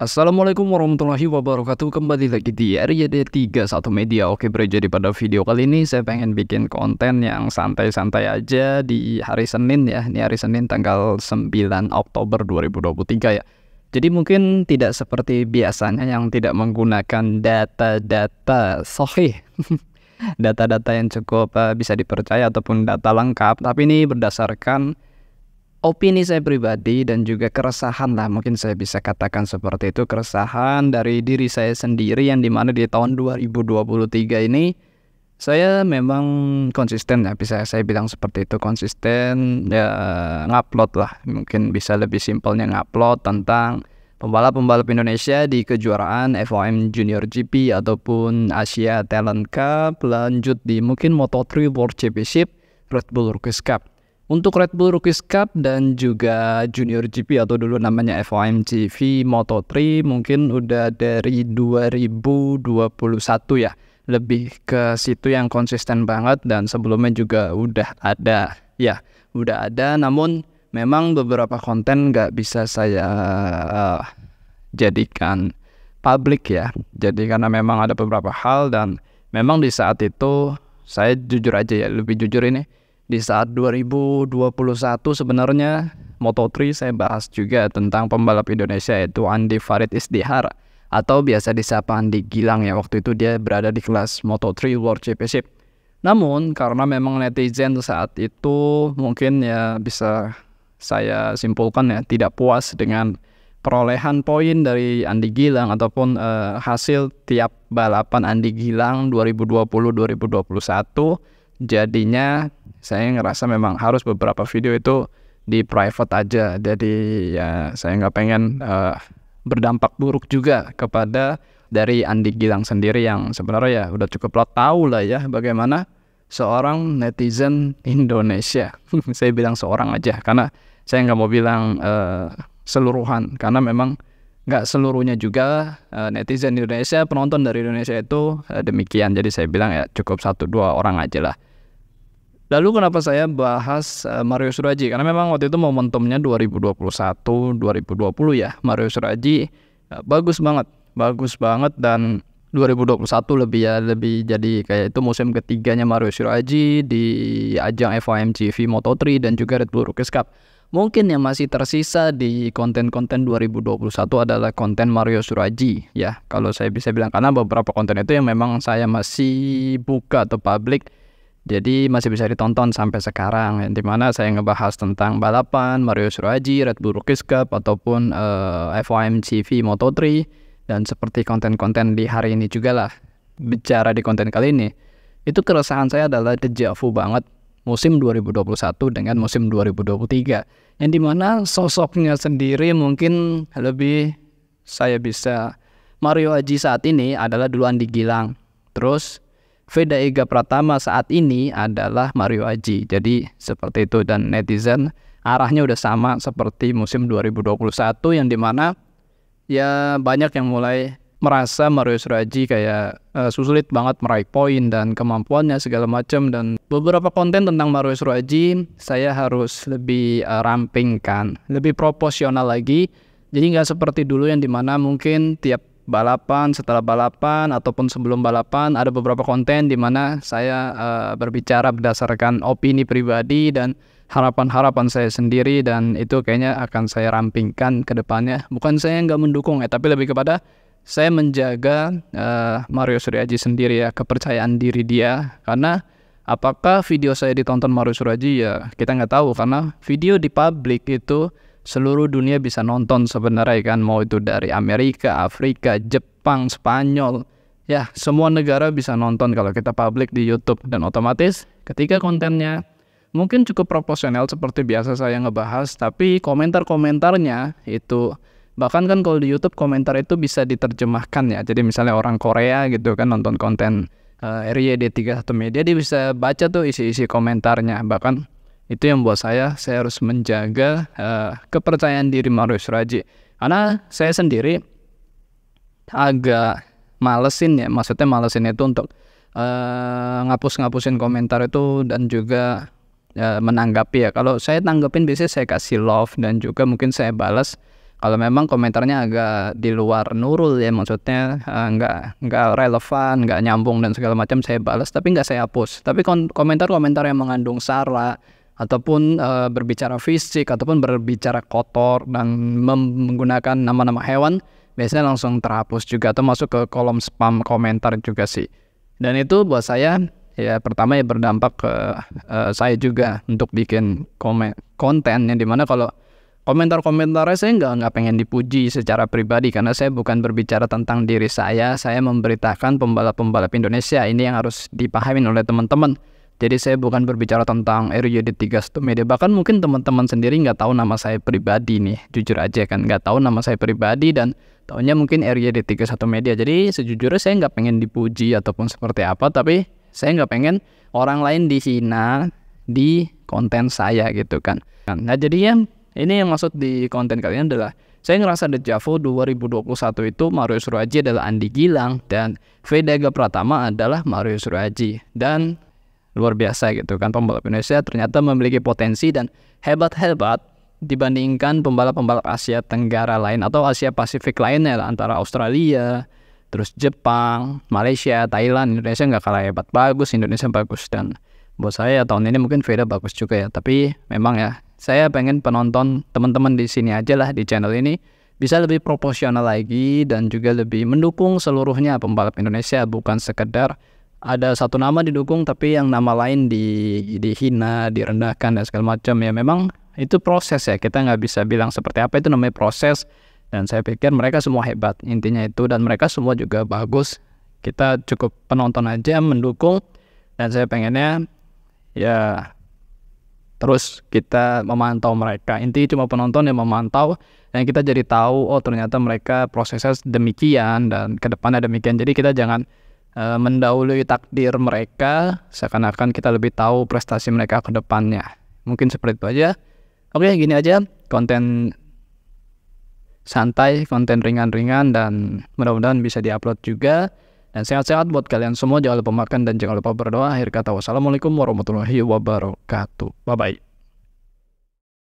Assalamualaikum warahmatullahi wabarakatuh. Kembali lagi di RYD31 Media. Oke bro, jadi pada video kali ini saya pengen bikin konten yang santai-santai aja di hari Senin ya. Ini hari Senin tanggal 9 Oktober 2023 ya. Jadi mungkin tidak seperti biasanya yang tidak menggunakan data-data sahih data-data yang cukup bisa dipercaya ataupun data lengkap. Tapi ini berdasarkan opini saya pribadi dan juga keresahan lah, mungkin saya bisa katakan seperti itu, keresahan dari diri saya sendiri yang dimana di tahun 2023 ini saya memang konsisten ya, bisa saya bilang seperti itu, konsisten ya, ngupload lah, mungkin bisa lebih simpelnya ngupload tentang pembalap-pembalap Indonesia di kejuaraan FOM Junior GP ataupun Asia Talent Cup, lanjut di mungkin Moto3 World Championship, Red Bull Rookies Cup. Untuk Red Bull Rookies Cup dan juga Junior GP atau dulu namanya FOMGP Moto3 mungkin udah dari 2021 ya. Lebih ke situ yang konsisten banget, dan sebelumnya juga udah ada ya. Udah ada, namun memang beberapa konten nggak bisa saya jadikan publik ya. Jadi karena memang ada beberapa hal, dan memang di saat itu saya jujur aja ya, lebih jujur ini, di saat 2021 sebenarnya Moto3 saya bahas juga tentang pembalap Indonesia yaitu Andi Farid Isdihar atau biasa disapa Andi Gilang ya. Waktu itu dia berada di kelas Moto3 World Championship. Namun karena memang netizen saat itu mungkin ya bisa saya simpulkan ya tidak puas dengan perolehan poin dari Andi Gilang ataupun hasil tiap balapan Andi Gilang 2020-2021. Jadinya saya ngerasa memang harus beberapa video itu di private aja. Jadi ya saya nggak pengen berdampak buruk juga kepada dari Andi Gilang sendiri yang sebenarnya ya udah cukup tahu lah ya bagaimana seorang netizen Indonesia. Saya bilang seorang aja karena saya nggak mau bilang seluruhan, karena memang nggak seluruhnya juga netizen Indonesia, penonton dari Indonesia itu demikian. Jadi saya bilang ya cukup 1-2 orang aja lah. Lalu kenapa saya bahas Mario Surajie? Karena memang waktu itu momentumnya 2021-2020 ya. Mario Surajie bagus banget, dan 2021 lebih jadi kayak itu musim ketiganya Mario Surajie di ajang FOMGP Moto3 dan juga Red Bull Rookies Cup. Mungkin yang masih tersisa di konten-konten 2021 adalah konten Mario Surajie ya. Kalau saya bisa bilang, karena beberapa konten itu yang memang saya masih buka atau publik, jadi masih bisa ditonton sampai sekarang, yang dimana saya ngebahas tentang balapan Mario Surajie, Red Bull Rookies Cup ataupun FOMGP Moto3, dan seperti konten-konten di hari ini juga lah. Bicara di konten kali ini, itu keresahan saya adalah deja vu banget musim 2021 dengan musim 2023, yang dimana sosoknya sendiri mungkin lebih saya bisa Mario Aji saat ini adalah dulu Andi Gilang, terus Veda Ega Pratama saat ini adalah Mario Aji. Jadi seperti itu, dan netizen arahnya udah sama seperti musim 2021 yang dimana ya banyak yang mulai merasa Mario Surajie kayak sulit banget meraih poin dan kemampuannya segala macam. Dan beberapa konten tentang Mario Surajie saya harus lebih rampingkan, lebih proporsional lagi. Jadi nggak seperti dulu yang dimana mungkin tiap balapan, setelah balapan ataupun sebelum balapan ada beberapa konten di mana saya berbicara berdasarkan opini pribadi dan harapan-harapan saya sendiri, dan itu kayaknya akan saya rampingkan ke depannya. Bukan saya nggak mendukung ya, tapi lebih kepada saya menjaga Mario Surajie sendiri ya, kepercayaan diri dia. Karena apakah video saya ditonton Mario Surajie ya kita nggak tahu, karena video di publik itu seluruh dunia bisa nonton sebenarnya kan, mau itu dari Amerika, Afrika, Jepang, Spanyol, ya semua negara bisa nonton kalau kita publik di YouTube. Dan otomatis ketika kontennya mungkin cukup proporsional seperti biasa saya ngebahas, tapi komentar-komentarnya itu bahkan kan kalau di YouTube komentar itu bisa diterjemahkan ya. Jadi misalnya orang Korea gitu kan nonton konten RYD31 Media, dia bisa baca tuh isi-isi komentarnya. Bahkan itu yang buat saya harus menjaga kepercayaan diri Mario Surajie. Karena saya sendiri agak malesin ya, maksudnya malesin itu untuk ngapus-ngapusin komentar itu dan juga menanggapi ya. Kalau saya tanggapin biasanya saya kasih love dan juga mungkin saya balas Kalau memang komentarnya agak di luar Nurul ya, maksudnya nggak relevan, nggak nyambung dan segala macam, saya balas tapi nggak saya hapus. Tapi komentar-komentar yang mengandung sara ataupun berbicara fisik ataupun berbicara kotor dan menggunakan nama-nama hewan, biasanya langsung terhapus juga atau masuk ke kolom spam komentar juga sih. Dan itu buat saya ya pertama ya berdampak ke saya juga untuk bikin konten yang dimana kalau komentar-komentarnya saya nggak pengen dipuji secara pribadi karena saya bukan berbicara tentang diri saya memberitakan pembalap-pembalap Indonesia, ini yang harus dipahamin oleh teman-teman. Jadi saya bukan berbicara tentang RYD3 Satu Media, bahkan mungkin teman-teman sendiri nggak tahu nama saya pribadi nih, jujur aja kan nggak tahu nama saya pribadi dan taunya mungkin RYD3 Satu Media. Jadi sejujurnya saya nggak pengen dipuji ataupun seperti apa, tapi saya nggak pengen orang lain dihina di konten saya gitu kan. Nah jadinya ini yang maksud di konten kalian adalah saya ngerasa Dejavu 2021 itu Mario Suryoaji adalah Andi Gilang dan Vega Pratama adalah Mario Suryoaji. Dan luar biasa gitu kan, pembalap Indonesia ternyata memiliki potensi dan hebat-hebat dibandingkan pembalap-pembalap Asia Tenggara lain atau Asia Pasifik lainnya lah, antara Australia, terus Jepang, Malaysia, Thailand. Indonesia nggak kalah hebat, bagus, Indonesia bagus. Dan buat saya tahun ini mungkin Vega bagus juga ya, tapi memang ya saya pengen penonton teman-teman di sini aja lah di channel ini bisa lebih proporsional lagi dan juga lebih mendukung seluruhnya pembalap Indonesia, bukan sekedar ada satu nama didukung tapi yang nama lain dihina, direndahkan dan segala macam. Ya memang itu proses ya, kita nggak bisa bilang seperti apa, itu namanya proses. Dan saya pikir mereka semua hebat intinya itu, dan mereka semua juga bagus. Kita cukup penonton aja mendukung, dan saya pengennya ya terus kita memantau mereka. Intinya cuma penonton yang memantau dan kita jadi tahu oh ternyata mereka prosesnya demikian dan ke depannya demikian. Jadi kita jangan mendahului takdir mereka seakan-akan kita lebih tahu prestasi mereka ke depannya. Mungkin seperti itu aja. Oke, gini aja konten santai, konten ringan-ringan, dan mudah-mudahan bisa diupload juga. Dan sehat-sehat buat kalian semua, jangan lupa makan dan jangan lupa berdoa. Akhir kata wassalamualaikum warahmatullahi wabarakatuh. Bye-bye.